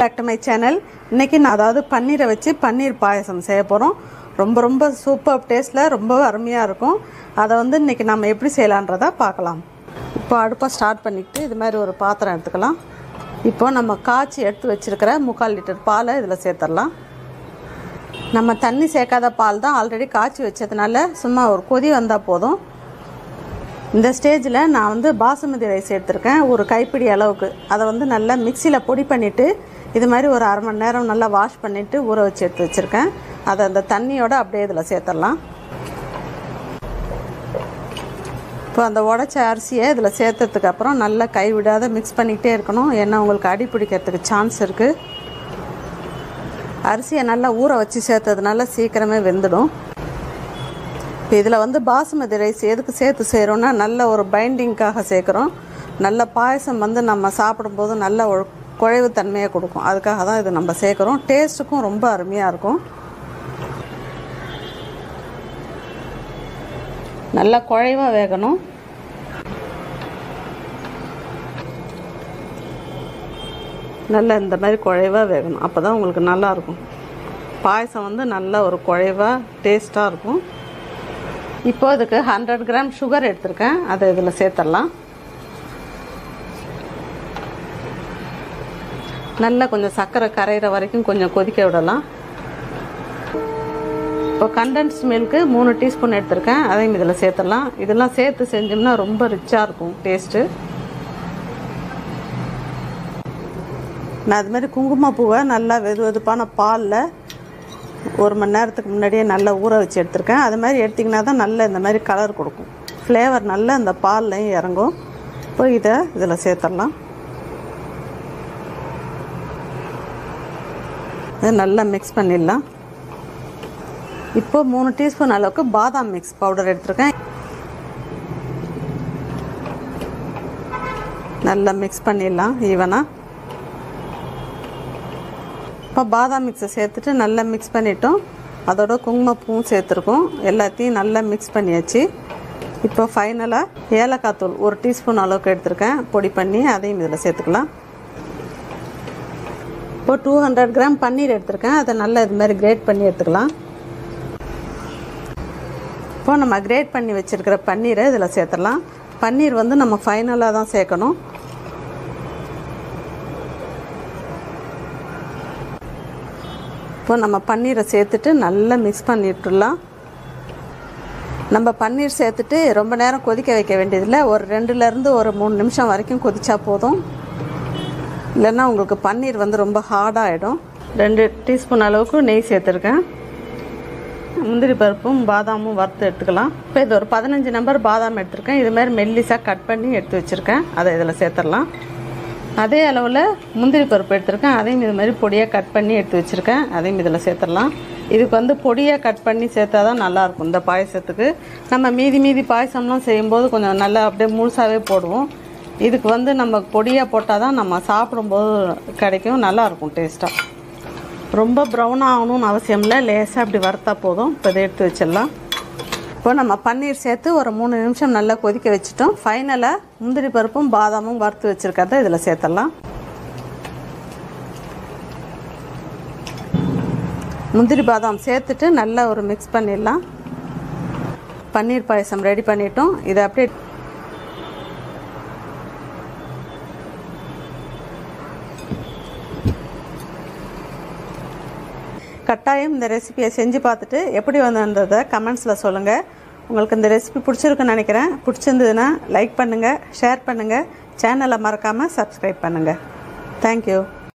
Back to my channel. இன்னைக்கு நான் அதாவது பன்னீரை வச்சு பன்னீர் பாயாசம் செய்ய போறோம். ரொம்ப சூப்பர் டேஸ்ட்ல ரொம்ப அருமையா இருக்கும். அத வந்து இன்னைக்கு நாம எப்படி செய்யலாம்ன்றத பார்க்கலாம். இப்போ அடுப்பை ஸ்டார்ட் பண்ணிட்டு இது மாதிரி ஒரு பாத்திரம் எடுத்துக்கலாம். இப்போ நம்ம காய்ச்சி எடுத்து வச்சிருக்கிற 1/4 லிட்டர் பாலை இதல சேர்த்தறலாம். நம்ம தண்ணி சேர்க்காத பால் தான் ஆல்ரெடி காய்ச்சி வச்சதனால சும்மா ஒரு கொதி வந்தா போதும். இந்த ஸ்டேஜ்ல நான் வந்து பாசுமதி ரைஸ் எடுத்துர்க்கேன் ஒரு கைப்பிடி அளவுக்கு. அத வந்து நல்லா மிக்ஸில பொடி பண்ணிட்டு இது மாதிரி ஒரு 1/2 மணி நேரம் நல்லா வாஷ் பண்ணிட்டு ஊற வச்சு எடுத்து வச்சிருக்கேன். அத அந்த தண்ணியோட அப்படியே இதல சேர்த்தறலாம். இப்போ அந்த உடைச்ச அரிசியை இதல சேர்த்ததுக்கு அப்புறம் நல்லா கை விடாத மிக்ஸ் பண்ணிட்டே இருக்கணும். ஏன்னா உங்களுக்கு அடி பிடிக்கிறதுக்கு சான்ஸ் இருக்கு. அரிசியை நல்லா ஊற வச்சு சேர்த்ததனால சீக்கிரமே வெந்துடும். இதில் வந்து பாசுமதி ரைஸ் எதுக்கு சேர்த்து செய்கிறோன்னா நல்ல ஒரு பைண்டிங்காக சேர்க்குறோம். நல்ல பாயசம் வந்து நம்ம சாப்பிடும்போது நல்ல ஒரு குழைவு தன்மையை கொடுக்கும். அதுக்காக தான் இது நம்ம சேர்க்குறோம். டேஸ்ட்டுக்கும் ரொம்ப அருமையாக இருக்கும். நல்லா குழைவாக வேகணும். நல்லா இந்த மாதிரி குழைவாக வேகணும். அப்போ தான் உங்களுக்கு நல்லாயிருக்கும். பாயசம் வந்து நல்ல ஒரு குழைவாக டேஸ்ட்டாக இருக்கும். இப்போ அதுக்கு 100 கிராம் சுகர் எடுத்துருக்கேன். அதை இதில் சேர்த்துடலாம். நல்லா கொஞ்சம் சர்க்கரை கரைகிற வரைக்கும் கொஞ்சம் கொதிக்க விடலாம். இப்போ கண்டென்ஸ் மில்க்கு 3 டீஸ்பூன் எடுத்துருக்கேன். அதையும் இதில் சேர்த்துடலாம். இதெல்லாம் சேர்த்து செஞ்சோம்னா ரொம்ப ரிச்சாக இருக்கும் டேஸ்ட்டு. நான் அது மாதிரி குங்குமப்பூவை நல்லா வெதுவெதுப்பான பாலில் 1 மணி நேரத்துக்கு முன்னாடியே நல்லா ஊற வச்சு எடுத்துருக்கேன். அது மாதிரி எடுத்திங்கன்னா தான் நல்ல இந்த மாதிரி கலர் கொடுக்கும். ஃப்ளேவர் நல்லா இந்த பால்லையும் இறங்கும். இப்போ இதை இதில் சேர்த்துடலாம். இதை நல்லா மிக்ஸ் பண்ணிடலாம். இப்போ 3 டீஸ்பூன் அளவுக்கு பாதாம் மிக்ஸ் பவுடர் எடுத்துருக்கேன். நல்லா மிக்ஸ் பண்ணிடலாம் ஈவனாக. இப்போ பாதாம் மிக்ஸை சேர்த்துட்டு நல்லா மிக்ஸ் பண்ணிட்டோம். அதோட குங்குமப்பூவும் சேர்த்துருக்கோம். எல்லாத்தையும் நல்லா மிக்ஸ் பண்ணியாச்சு. இப்போ ஃபைனலாக ஏலக்காய் தூள் 1 டீஸ்பூன் அளவுக்கு எடுத்துருக்கேன் பொடி பண்ணி. அதையும் இதில் சேர்த்துக்கலாம். இப்போ 200 கிராம் பன்னீர் எடுத்துருக்கேன். அதை நல்லா இது மாதிரி கிரேட் பண்ணி எடுத்துக்கலாம். இப்போ நம்ம கிரேட் பண்ணி வச்சுருக்கிற பன்னீரை இதில் சேர்த்துடலாம். பன்னீர் வந்து நம்ம ஃபைனலாக தான் சேர்க்கணும். இப்போ நம்ம பன்னீரை சேர்த்துட்டு நல்லா மிக்ஸ் பண்ணிட்டுலாம். நம்ம பன்னீர் சேர்த்துட்டு ரொம்ப நேரம் கொதிக்க வைக்க வேண்டியதில்லை. ஒரு 2லேருந்து ஒரு 3 நிமிஷம் வரைக்கும் கொதிச்சா போதும். இல்லைன்னா உங்களுக்கு பன்னீர் வந்து ரொம்ப ஹார்டாகிடும். 2 டீஸ்பூன் அளவுக்கு நெய் சேர்த்துருக்கேன். முந்திரி பருப்பும் பாதாமும் வறுத்து எடுத்துக்கலாம். இப்போ இது ஒரு 15 நம்பர் பாதாம் எடுத்துருக்கேன். இதுமாதிரி மெல்லிசாக கட் பண்ணி எடுத்து வச்சுருக்கேன். அதை இதில் சேர்த்துடலாம். அதே அளவில் முந்திரி பருப்பு எடுத்துருக்கேன். அதையும் இது மாதிரி பொடியாக கட் பண்ணி எடுத்து வச்சுருக்கேன். அதையும் இதில் சேர்த்துடலாம். இதுக்கு வந்து பொடியாக கட் பண்ணி சேர்த்தா தான் நல்லாயிருக்கும் இந்த பாயசத்துக்கு. நம்ம மீதி பாயசம்லாம் செய்யும்போது கொஞ்சம் நல்லா அப்படியே முழுசாகவே போடுவோம். இதுக்கு வந்து நம்ம பொடியாக போட்டால் தான் நம்ம சாப்பிடும்போது கிடைக்கும். நல்லாயிருக்கும் டேஸ்ட்டாக. ரொம்ப ப்ரௌனாக ஆகணும்னு அவசியம் இல்லை. லேசாக அப்படி வறுத்தா போதும். இப்போ இதை எடுத்து வச்சிடலாம். இப்போ நம்ம பன்னீர் சேர்த்து ஒரு 3 நிமிஷம் நல்லா கொதிக்க வச்சுட்டோம். ஃபைனலாக முந்திரி பருப்பும் பாதாமும் வறுத்து வச்சுருக்கிறத இதில் சேர்த்துடலாம். முந்திரி பாதாம் சேர்த்துட்டு நல்லா ஒரு மிக்ஸ் பண்ணிடலாம். பன்னீர் பாயசம் ரெடி பண்ணிட்டோம். இதை அப்படியே கட்டாயம் இந்த ரெசிபியை செஞ்சு பார்த்துட்டு எப்படி வந்ததை கமெண்ட்ஸில் சொல்லுங்கள். உங்களுக்கு இந்த ரெசிபி பிடிச்சிருக்குன்னு நினைக்கிறேன். பிடிச்சிருந்ததுன்னா லைக் பண்ணுங்கள், ஷேர் பண்ணுங்கள், சேனலை மறக்காமல் சப்ஸ்கிரைப் பண்ணுங்கள். தேங்க்யூ.